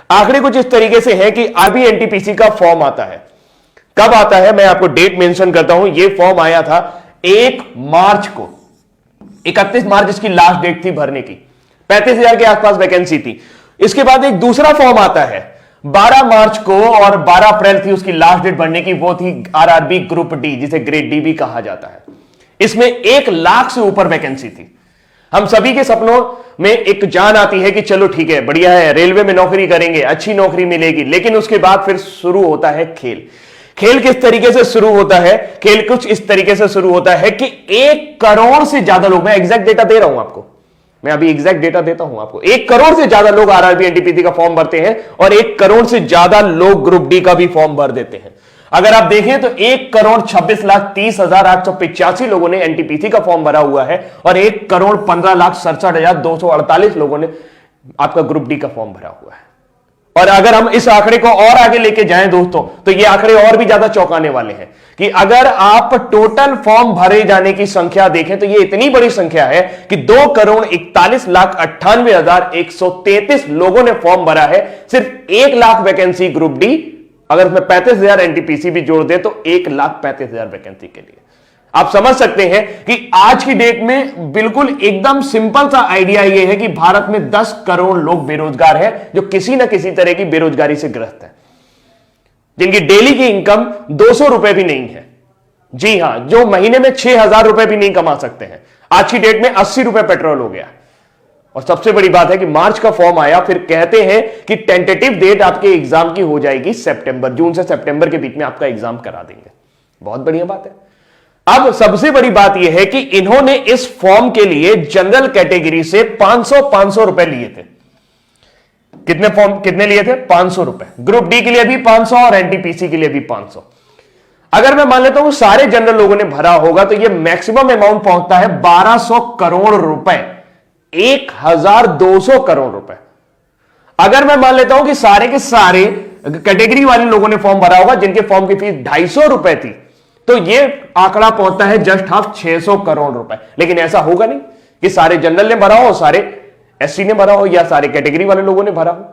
आंकड़े कुछ इस तरीके से है कि अभी एनटीपीसी का फॉर्म आता है। कब आता है मैं आपको डेट मेंशन करता हूं। यह फॉर्म आया था 1 मार्च को, 31 मार्च इसकी लास्ट डेट थी भरने की। 35,000 के आसपास वैकेंसी थी। इसके बाद एक दूसरा फॉर्म आता है 12 मार्च को, और 12 अप्रैल थी उसकी लास्ट डेट भरने की। वो थी आरआरबी ग्रुप डी, जिसे ग्रेड डी भी कहा जाता है। इसमें 1 लाख से ऊपर वैकेंसी थी। हम सभी के सपनों में एक जान आती है कि चलो ठीक है, बढ़िया है, रेलवे में नौकरी करेंगे, अच्छी नौकरी मिलेगी। लेकिन उसके बाद फिर शुरू होता है खेल। खेल किस तरीके से शुरू होता है? खेल कुछ इस तरीके से शुरू होता है कि 1 करोड़ से ज्यादा लोग, मैं एग्जैक्ट डेटा दे रहा हूं आपको, मैं अभी एग्जैक्ट डेटा देता हूं आपको। 1 करोड़ से ज्यादा लोग आरआरबी एनटीपीसी का फॉर्म भरते हैं और 1 करोड़ से ज्यादा लोग ग्रुप डी का भी फॉर्म भर देते हैं। अगर आप देखें तो 1,26,30,885 लोगों ने एनटीपीसी का फॉर्म भरा हुआ है और 1,15,67,248 लोगों ने आपका ग्रुप डी का फॉर्म भरा हुआ है। और अगर हम इस आंकड़े को और आगे लेके जाएं दोस्तों, तो ये आंकड़े और भी ज्यादा चौंकाने वाले हैं कि अगर आप टोटल फॉर्म भरे जाने की संख्या देखें तो ये इतनी बड़ी संख्या है कि 2,41,98,133 लोगों ने फॉर्म भरा है। सिर्फ 1 लाख वैकेंसी ग्रुप डी, अगर उसमें 35,000 एनटीपीसी भी जोड़ दे तो 1,35,000 वैकेंसी के लिए। आप समझ सकते हैं कि आज की डेट में बिल्कुल एकदम सिंपल सा आइडिया यह है कि भारत में 10 करोड़ लोग बेरोजगार हैं, जो किसी ना किसी तरह की बेरोजगारी से ग्रस्त है, जिनकी डेली की इनकम 200 रुपए भी नहीं है। जी हां, जो महीने में 6,000 रुपए भी नहीं कमा सकते हैं। आज की डेट में 80 रुपए पेट्रोल हो गया। और सबसे बड़ी बात है कि मार्च का फॉर्म आया, फिर कहते हैं कि टेंटेटिव डेट आपके एग्जाम की हो जाएगी सितंबर, जून से सितंबर के बीच में आपका एग्जाम करा देंगे। बहुत बढ़िया बात है। अब सबसे बड़ी बात यह है कि इन्होंने इस फॉर्म के लिए जनरल कैटेगरी से 500 रुपए लिए थे। कितने लिए थे? 500 रुपए। ग्रुप डी के लिए भी 500 और एनटीपीसी के लिए भी 500। अगर मैं मान लेता हूं सारे जनरल लोगों ने भरा होगा तो यह मैक्सिमम अमाउंट पहुंचता है 1200 करोड़ रुपए, 1,200 करोड़ रुपए। अगर मैं मान लेता हूं कि सारे के सारे कैटेगरी वाले लोगों ने फॉर्म भरा होगा जिनके फॉर्म की फीस 250 रुपए थी, तो यह आंकड़ा पहुंचता है जस्ट हाफ 600 करोड़ रुपए। लेकिन ऐसा होगा नहीं कि सारे जनरल ने भरा हो, सारे एससी ने भरा हो या सारे कैटेगरी वाले लोगों ने भरा हो।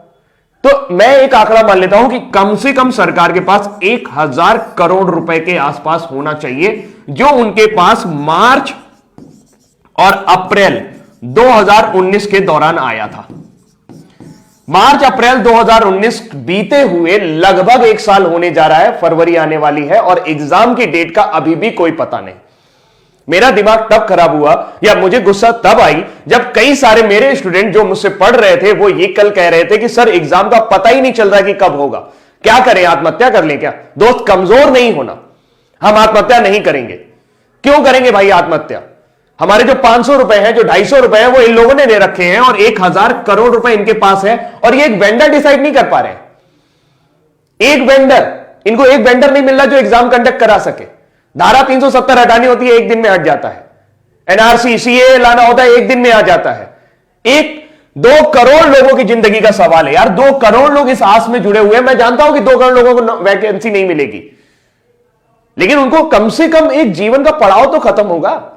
तो मैं एक आंकड़ा मान लेता हूं कि कम से कम सरकार के पास 1,000 करोड़ रुपए के आसपास होना चाहिए, जो उनके पास मार्च और अप्रैल 2019 के दौरान आया था। मार्च अप्रैल 2019 बीते हुए लगभग 1 साल होने जा रहा है, फरवरी आने वाली है और एग्जाम की डेट का अभी भी कोई पता नहीं। मेरा दिमाग तब खराब हुआ या मुझे गुस्सा तब आई जब कई सारे मेरे स्टूडेंट जो मुझसे पढ़ रहे थे वो ये कल कह रहे थे कि सर एग्जाम का पता ही नहीं चल रहा कि कब होगा, क्या करें, आत्महत्या कर लें क्या? दोस्त, कमजोर नहीं होना, हम आत्महत्या नहीं करेंगे। क्यों करेंगे भाई आत्महत्या? हमारे जो 500 रुपए हैं, जो 250 रुपए हैं, वो इन लोगों ने दे रखे हैं और 1,000 करोड़ रुपए इनके पास है और ये एक वेंडर डिसाइड नहीं कर पा रहे हैं। इनको एक वेंडर नहीं मिल रहा जो एग्जाम कंडक्ट करा सके। धारा 370 हटानी होती है, 1 दिन में हट जाता है। एनआरसी सीए लाना होता है, 1 दिन में आ जाता है। 2 करोड़ लोगों की जिंदगी का सवाल है यार। 2 करोड़ लोग इस आस में जुड़े हुए हैं। मैं जानता हूं कि 2 करोड़ लोगों को वैकेंसी नहीं मिलेगी, लेकिन उनको कम से कम एक जीवन का पड़ाव तो खत्म होगा।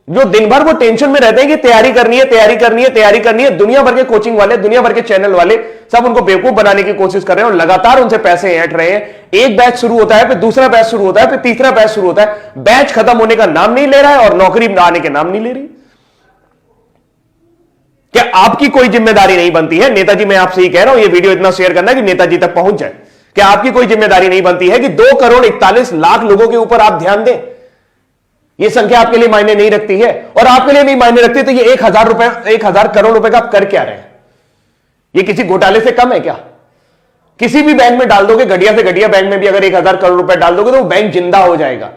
जो दिन भर वो टेंशन में रहते हैं कि तैयारी करनी है, तैयारी करनी है, तैयारी करनी है। दुनिया भर के कोचिंग वाले, दुनिया भर के चैनल वाले सब उनको बेवकूफ बनाने की कोशिश कर रहे हैं और लगातार उनसे पैसे ऐंठ रहे हैं। एक बैच शुरू होता है, फिर दूसरा बैच शुरू होता है, फिर तीसरा बैच शुरू होता है। बैच खत्म होने का नाम नहीं ले रहा है और नौकरी आने के नाम नहीं ले रही। क्या आपकी कोई जिम्मेदारी नहीं बनती है? नेताजी, मैं आपसे ही कह रहा हूं, ये वीडियो इतना शेयर करना कि नेताजी तक पहुंच जाए। क्या आपकी कोई जिम्मेदारी नहीं बनती है कि 2 करोड़ 41 लाख लोगों के ऊपर आप ध्यान दें? यह संख्या आपके लिए मायने नहीं रखती है और आपके लिए नहीं मायने रखती तो ये 1,000 करोड़ रुपए का आप कर क्या रहे हैं? ये किसी घोटाले से कम है क्या? किसी भी बैंक में डाल दोगे, घटिया से घटिया बैंक में भी अगर 1,000 करोड़ रुपए डाल दोगे तो वो बैंक जिंदा हो जाएगा।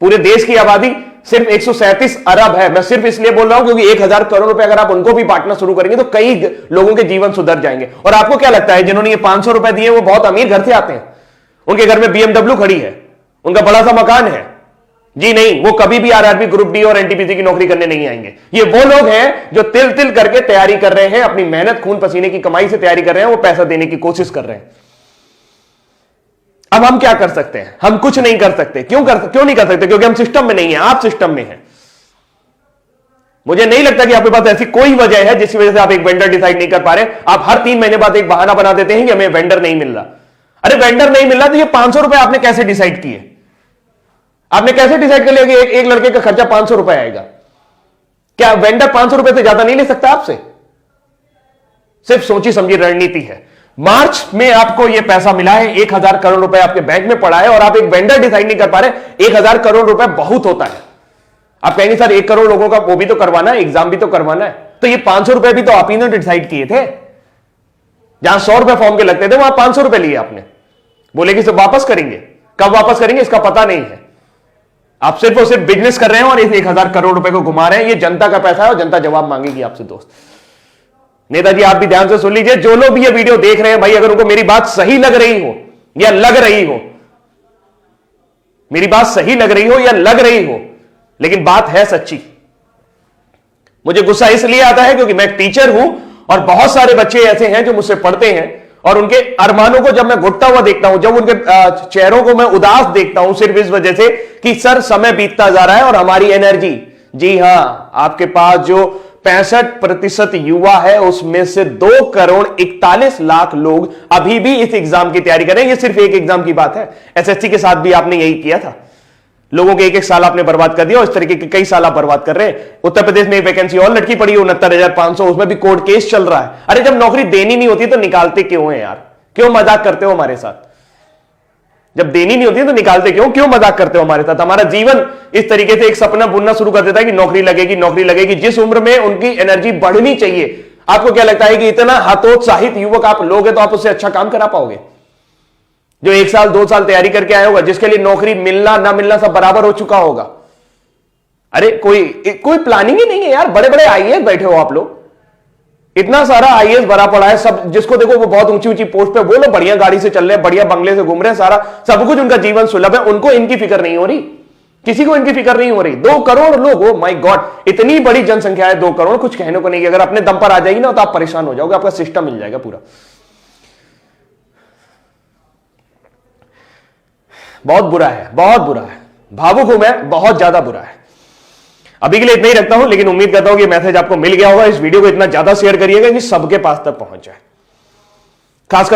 पूरे देश की आबादी सिर्फ 137 अरब है। मैं सिर्फ इसलिए बोल रहा हूं क्योंकि 1,000 करोड़ रुपए अगर आप उनको भी बांटना शुरू करेंगे तो कई लोगों के जीवन सुधर जाएंगे। और आपको क्या लगता है जिन्होंने ये 500 रुपए दिए वो बहुत अमीर घर से आते हैं? उनके घर में BMW खड़ी है, उनका बड़ा सा मकान है? जी नहीं, वो कभी भी आरआरबी ग्रुप डी और एनटीपीसी की नौकरी करने नहीं आएंगे। ये वो लोग हैं जो तिल तिल करके तैयारी कर रहे हैं, अपनी मेहनत खून पसीने की कमाई से तैयारी कर रहे हैं, वो पैसा देने की कोशिश कर रहे हैं। अब हम क्या कर सकते हैं? हम कुछ नहीं कर सकते। क्यों नहीं कर सकते? क्योंकि हम सिस्टम में नहीं है, आप सिस्टम में हैं। मुझे नहीं लगता कि आपके पास ऐसी कोई वजह है जिसकी वजह से आप एक वेंडर डिसाइड नहीं कर पा रहे। आप हर 3 महीने बाद एक बहाना बना देते हैं कि हमें वेंडर नहीं मिल रहा। अरे वेंडर नहीं मिल रहा तो ये 500 रुपए आपने कैसे डिसाइड किए? आपने कैसे डिसाइड कर लिया कि एक लड़के का खर्चा 500 रुपए आएगा? क्या वेंडर 500 रुपए से ज्यादा नहीं ले सकता आपसे? सिर्फ सोची समझी रणनीति है। मार्च में आपको यह पैसा मिला है, 1000 करोड़ रुपए आपके बैंक में पड़ा है और आप एक वेंडर डिसाइड नहीं कर पा रहे। 1000 करोड़ रुपए बहुत होता है। आप कहेंगे सर 1 करोड़ लोगों का वो भी तो करवाना है, एग्जाम भी तो करवाना है। तो ये 500 रुपए भी तो आप ही ने डिसाइड किए थे। जहां 100 रुपए फॉर्म के लगते थे वहां 500 रुपए लिए आपने। बोले कि सब वापस करेंगे, कब वापस करेंगे इसका पता नहीं है। आप सिर्फ और सिर्फ बिजनेस कर रहे हैं और इस 1000 करोड़ रुपए को घुमा रहे हैं। ये जनता का पैसा है और जनता जवाब मांगेगी आपसे। दोस्त नेताजी आप भी ध्यान से सुन लीजिए, जो लोग भी ये वीडियो देख रहे हैं भाई, अगर उनको मेरी बात सही लग रही हो या लग रही हो, मेरी बात सही लग रही हो या लग रही हो, लेकिन बात है सच्ची। मुझे गुस्सा इसलिए आता है क्योंकि मैं एक टीचर हूं और बहुत सारे बच्चे ऐसे हैं जो मुझसे पढ़ते हैं और उनके अरमानों को जब मैं घुटता हुआ देखता हूं, जब उनके चेहरों को मैं उदास देखता हूं सिर्फ इस वजह से कि सर समय बीतता जा रहा है और हमारी एनर्जी, जी हां, आपके पास जो 65% युवा है उसमें से 2,41,00,000 लोग अभी भी इस एग्जाम की तैयारी कर रहे हैं। ये सिर्फ एक एग्जाम की बात है। एसएससी के साथ भी आपने यही किया था। लोगों के एक साल आपने बर्बाद कर दिया और इस तरीके के कई साल आप बर्बाद कर रहे हैं। उत्तर प्रदेश में एक वैकेंसी और लटकी पड़ी है 69,500, उसमें भी कोर्ट केस चल रहा है। अरे जब नौकरी देनी नहीं होती तो निकालते क्यों है यार? क्यों मजाक करते हो हमारे साथ? जब देनी नहीं होती तो निकालते क्यों मजाक करते हो हमारे साथ? हमारा जीवन इस तरीके से एक सपना बुनना शुरू कर देता है कि नौकरी लगेगी, नौकरी लगेगी। जिस उम्र में उनकी एनर्जी बढ़नी चाहिए, आपको क्या लगता है कि इतना हतोत्साहित युवक आप लोग हैं तो आप उससे अच्छा काम करा पाओगे? जो 1 साल 2 साल तैयारी करके आया होगा, जिसके लिए नौकरी मिलना ना मिलना सब बराबर हो चुका होगा। अरे कोई प्लानिंग ही नहीं है यार। बड़े बड़े आईएएस बैठे हो आप लोग, इतना सारा आईएएस भरा पड़ा है, सब जिसको देखो वो बहुत ऊंची ऊंची पोस्ट पे, वो लोग बढ़िया गाड़ी से चल रहे हैं, बढ़िया बंगले से घूम रहे हैं, सारा सब कुछ उनका जीवन सुलभ है। उनको इनकी फिक्र नहीं हो रही, किसी को इनकी फिक्र नहीं हो रही। 2 करोड़ लोग, ओ माय गॉड, इतनी बड़ी जनसंख्या है 2 करोड़, कुछ कहने को नहीं। अगर अपने दम पर आ जाएगी ना तो आप परेशान हो जाओगे, आपका सिस्टम मिल जाएगा पूरा। बहुत बुरा है, बहुत बुरा है। भावुक हूं मैं, बहुत ज्यादा बुरा है। अभी के लिए इतना ही रखता हूं, लेकिन उम्मीद करता हूं कि मैसेज आपको मिल गया होगा। इस वीडियो को इतना ज्यादा शेयर करिएगा कि सबके पास तक पहुंच जाए। खासकर